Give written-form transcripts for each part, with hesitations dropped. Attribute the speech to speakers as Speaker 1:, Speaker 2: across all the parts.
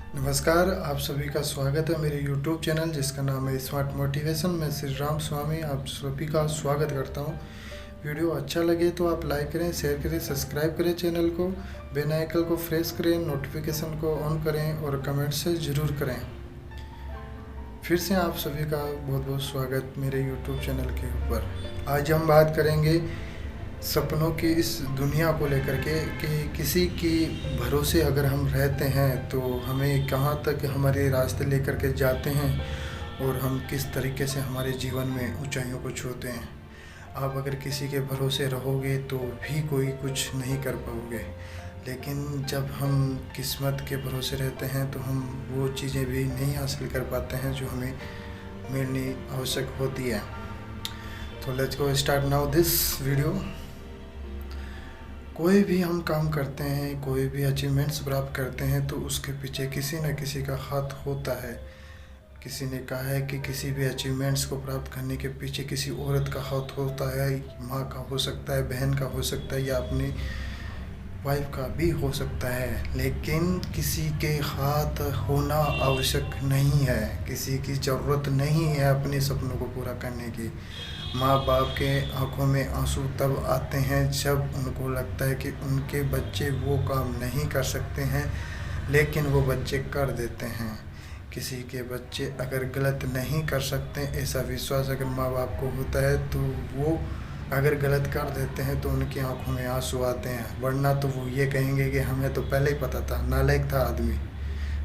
Speaker 1: नमस्कार, आप सभी का स्वागत है मेरे YouTube चैनल जिसका नाम है स्मार्ट मोटिवेशन। मैं श्री राम स्वामी आप सभी का स्वागत करता हूँ। वीडियो अच्छा लगे तो आप लाइक करें, शेयर करें, सब्सक्राइब करें चैनल को, बेल आइकन को प्रेस करें, नोटिफिकेशन को ऑन करें और कमेंट से ज़रूर करें। फिर से आप सभी का बहुत बहुत स्वागत मेरे YouTube चैनल के ऊपर। आज हम बात करेंगे सपनों की इस दुनिया को लेकर के कि किसी की भरोसे अगर हम रहते हैं तो हमें कहाँ तक हमारे रास्ते लेकर के जाते हैं और हम किस तरीके से हमारे जीवन में ऊंचाइयों को छूते हैं। आप अगर किसी के भरोसे रहोगे तो भी कोई कुछ नहीं कर पाओगे, लेकिन जब हम किस्मत के भरोसे रहते हैं तो हम वो चीज़ें भी नहीं हासिल कर पाते हैं जो हमें मिलनी आवश्यक होती है। तो let's go start now this video. कोई भी हम काम करते हैं, कोई भी अचीवमेंट्स प्राप्त करते हैं तो उसके पीछे किसी न किसी का हाथ होता है। किसी ने कहा है कि किसी भी अचीवमेंट्स को प्राप्त करने के पीछे किसी औरत का हाथ होता है, माँ का हो सकता है, बहन का हो सकता है या अपनी वाइफ का भी हो सकता है, लेकिन किसी के हाथ होना आवश्यक नहीं है। किसी की ज़रूरत नहीं है अपने सपनों को पूरा करने की। माँ बाप के आंखों में आंसू तब आते हैं जब उनको लगता है कि उनके बच्चे वो काम नहीं कर सकते हैं, लेकिन वो बच्चे कर देते हैं। किसी के बच्चे अगर गलत नहीं कर सकते, ऐसा विश्वास अगर माँ बाप को होता है तो वो अगर गलत कर देते हैं तो उनकी आंखों में आंसू आते हैं। वरना तो वो ये कहेंगे कि हमें तो पहले ही पता था, नालायक था आदमी,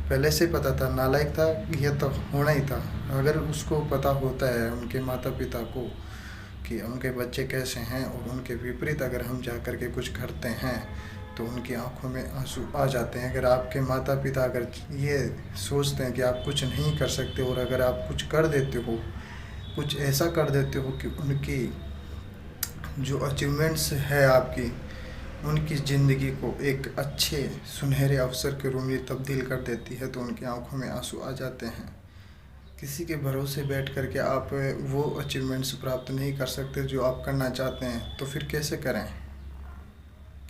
Speaker 1: पहले से पता था, नालायक था, ये तो होना ही था। अगर उसको पता होता है उनके माता पिता को कि उनके बच्चे कैसे हैं और उनके विपरीत अगर हम जा कर के कुछ करते हैं तो उनकी आंखों में आंसू आ जाते हैं। अगर आपके माता पिता अगर ये सोचते हैं कि आप कुछ नहीं कर सकते और अगर आप कुछ कर देते हो, कुछ ऐसा कर देते हो कि उनकी जो अचीवमेंट्स है आपकी, उनकी ज़िंदगी को एक अच्छे सुनहरे अवसर के रूप में तब्दील कर देती है, तो उनकी आंखों में आंसू आ जाते हैं। किसी के भरोसे बैठ कर के आप वो अचीवमेंट्स प्राप्त नहीं कर सकते जो आप करना चाहते हैं, तो फिर कैसे करें?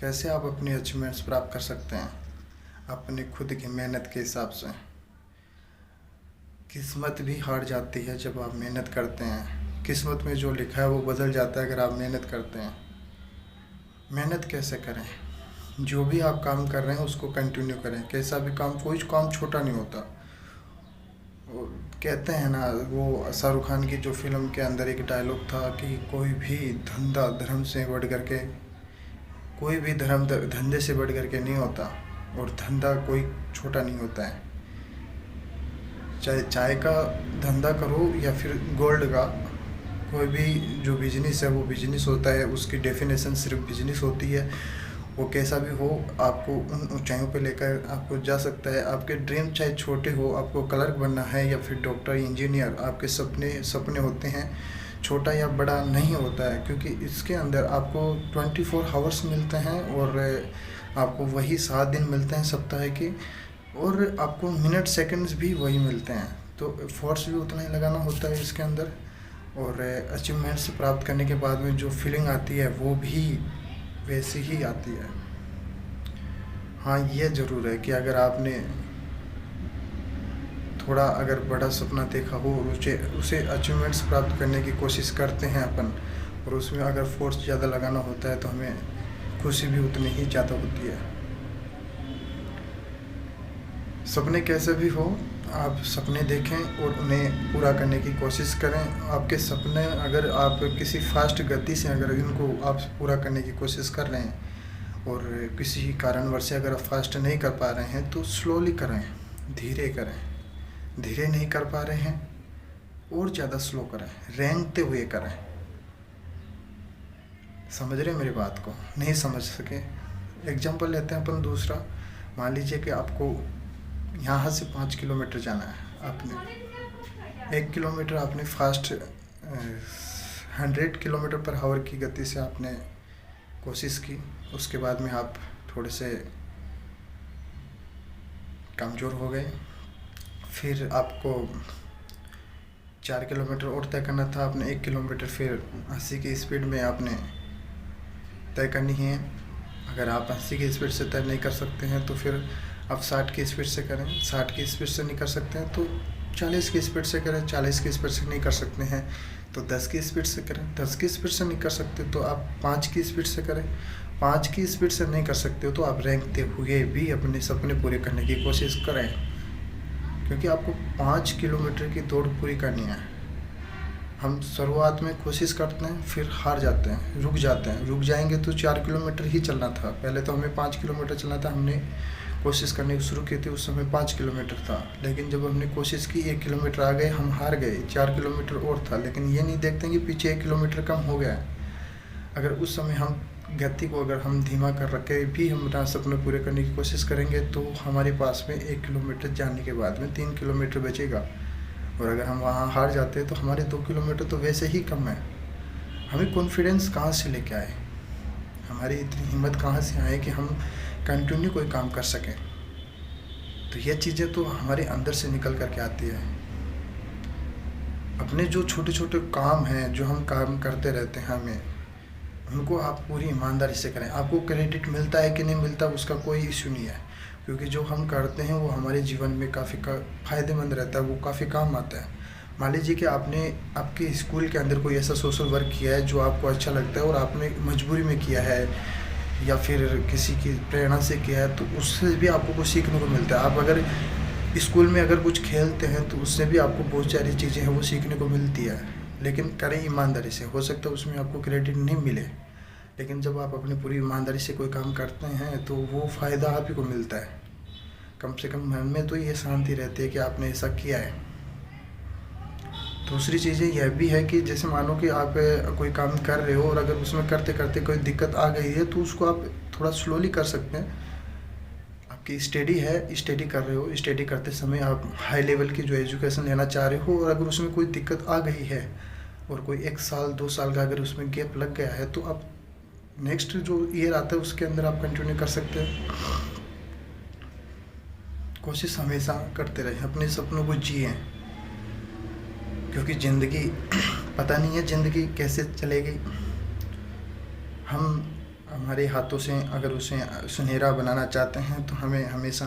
Speaker 1: कैसे आप अपनी अचीवमेंट्स प्राप्त कर सकते हैं? अपने खुद की मेहनत के हिसाब से। किस्मत भी हार जाती है जब आप मेहनत करते हैं। किस्मत में जो लिखा है वो बदल जाता है अगर आप मेहनत करते हैं। मेहनत कैसे करें? जो भी आप काम कर रहे हैं उसको कंटिन्यू करें। कैसा भी काम, कोई काम छोटा नहीं होता। वो कहते हैं ना, वो शाहरुख खान की जो फिल्म के अंदर एक डायलॉग था कि कोई भी धंधा धर्म से बढ़ कर के, कोई भी धर्म धंधे से बढ़ कर के नहीं होता और धंधा कोई छोटा नहीं होता है। चाहे चाय का धंधा करो या फिर गोल्ड का, कोई भी जो बिजनेस है वो बिजनेस होता है। उसकी डेफिनेशन सिर्फ बिजनेस होती है। वो कैसा भी हो, आपको उन ऊंचाइयों पे लेकर आपको जा सकता है। आपके ड्रीम चाहे छोटे हो, आपको क्लर्क बनना है या फिर डॉक्टर, इंजीनियर, आपके सपने होते हैं। छोटा या बड़ा नहीं होता है, क्योंकि इसके अंदर आपको 24 आवर्स मिलते हैं और आपको वही 7 दिन मिलते हैं सप्ताह के, और आपको मिनट सेकंड्स भी वही मिलते हैं। तो एफर्ट्स भी उतना ही लगाना होता है इसके अंदर, और अचीवमेंट्स प्राप्त करने के बाद में जो फीलिंग आती है वो भी वैसी ही आती है। हाँ, ये ज़रूर है कि अगर आपने थोड़ा अगर बड़ा सपना देखा हो और उसे अचीवमेंट्स प्राप्त करने की कोशिश करते हैं अपन, और उसमें अगर फोर्स ज़्यादा लगाना होता है तो हमें खुशी भी उतनी ही ज़्यादा होती है। सपने कैसे भी हो, आप सपने देखें और उन्हें पूरा करने की कोशिश करें। आपके सपने अगर आप किसी फास्ट गति से अगर इनको आप पूरा करने की कोशिश कर रहे हैं और किसी कारणवश से अगर आप फास्ट नहीं कर पा रहे हैं तो स्लोली करें, धीरे करें। धीरे नहीं कर पा रहे हैं और ज़्यादा स्लो करें, रेंगते हुए करें। समझ रहे मेरी बात को? नहीं समझ सके, एग्जाम्पल लेते हैं अपन दूसरा। मान लीजिए कि आपको यहाँ से 5 किलोमीटर जाना है, आपने 1 किलोमीटर आपने फास्ट 100 किलोमीटर पर आवर की गति से आपने कोशिश की। उसके बाद में आप थोड़े से कमज़ोर हो गए। फिर आपको 4 किलोमीटर और तय करना था, आपने 1 किलोमीटर फिर 80 की स्पीड में आपने तय करनी है। अगर आप 80 की स्पीड से तय नहीं कर सकते हैं तो फिर आप 60 की स्पीड से करें, 60 की स्पीड से नहीं कर सकते हैं तो 40 की स्पीड से करें, 40 की स्पीड से नहीं कर सकते हैं तो 10 की स्पीड से करें, 10 की स्पीड से नहीं कर सकते तो आप 5 की स्पीड से करें, 5 की स्पीड से नहीं कर सकते हो तो आप रेंगते हुए भी अपने सपने पूरे करने की कोशिश करें, क्योंकि आपको 5 किलोमीटर की दौड़ पूरी करनी है। हम शुरुआत में कोशिश करते हैं, फिर हार जाते हैं, रुक जाते हैं। रुक जाएंगे तो 4 किलोमीटर ही चलना था, पहले तो हमें 5 किलोमीटर चलना था। हमने कोशिश करनी शुरू की थी, उस समय 5 किलोमीटर था, लेकिन जब हमने कोशिश की 1 किलोमीटर आ गए, हम हार गए। 4 किलोमीटर और था, लेकिन ये नहीं देखते कि पीछे 1 किलोमीटर कम हो गया है। अगर उस समय हम गति को अगर हम धीमा कर रखे भी हम अपना सपने पूरे करने की कोशिश करेंगे तो हमारे पास में 1 किलोमीटर जाने के बाद में 3 किलोमीटर बचेगा। और अगर हम वहाँ हार जाते हैं तो हमारे 2 किलोमीटर तो वैसे ही कम है। हमें कॉन्फिडेंस कहाँ से लेके आए, हमारी इतनी हिम्मत कहाँ से आए कि हम कंटिन्यू कोई काम कर सकें। तो ये चीज़ें तो हमारे अंदर से निकल करके आती है। अपने जो छोटे छोटे काम हैं, जो हम काम करते रहते हैं, हमें उनको आप पूरी ईमानदारी से करें। आपको क्रेडिट मिलता है कि नहीं मिलता उसका कोई इशू नहीं है, क्योंकि जो हम करते हैं वो हमारे जीवन में काफ़ी फ़ायदेमंद रहता है, वो काफ़ी काम आता है। मान लीजिए कि आपने आपके स्कूल के अंदर कोई ऐसा सोशल वर्क किया है जो आपको अच्छा लगता है और आपने मजबूरी में किया है या फिर किसी की प्रेरणा से किया है, तो उससे भी आपको कुछ सीखने को मिलता है। आप अगर स्कूल में अगर कुछ खेलते हैं तो उससे भी आपको बहुत सारी चीज़ें हैं वो सीखने को मिलती है, लेकिन करें ईमानदारी से। हो सकता है उसमें आपको क्रेडिट नहीं मिले, लेकिन जब आप अपनी पूरी ईमानदारी से कोई काम करते हैं तो वो फ़ायदा आप ही को मिलता है। कम से कम मन में तो ये शांति रहती है कि आपने ऐसा किया है। दूसरी चीज़ें यह भी है कि जैसे मानो कि आप कोई काम कर रहे हो और अगर उसमें करते करते कोई दिक्कत आ गई है तो उसको आप थोड़ा स्लोली कर सकते हैं। आपकी स्टडी है, स्टडी कर रहे हो, स्टडी करते समय आप हाई लेवल की जो एजुकेशन लेना चाह रहे हो और अगर उसमें कोई दिक्कत आ गई है और कोई 1 साल 2 साल का अगर उसमें गैप लग गया है तो आप नेक्स्ट जो ईयर आता है उसके अंदर आप कंटिन्यू कर सकते हैं। कोशिश हमेशा करते रहें, अपने सपनों को जिएं, क्योंकि ज़िंदगी पता नहीं है ज़िंदगी कैसे चलेगी। हम हमारे हाथों से अगर उसे सुनहरा बनाना चाहते हैं तो हमें हमेशा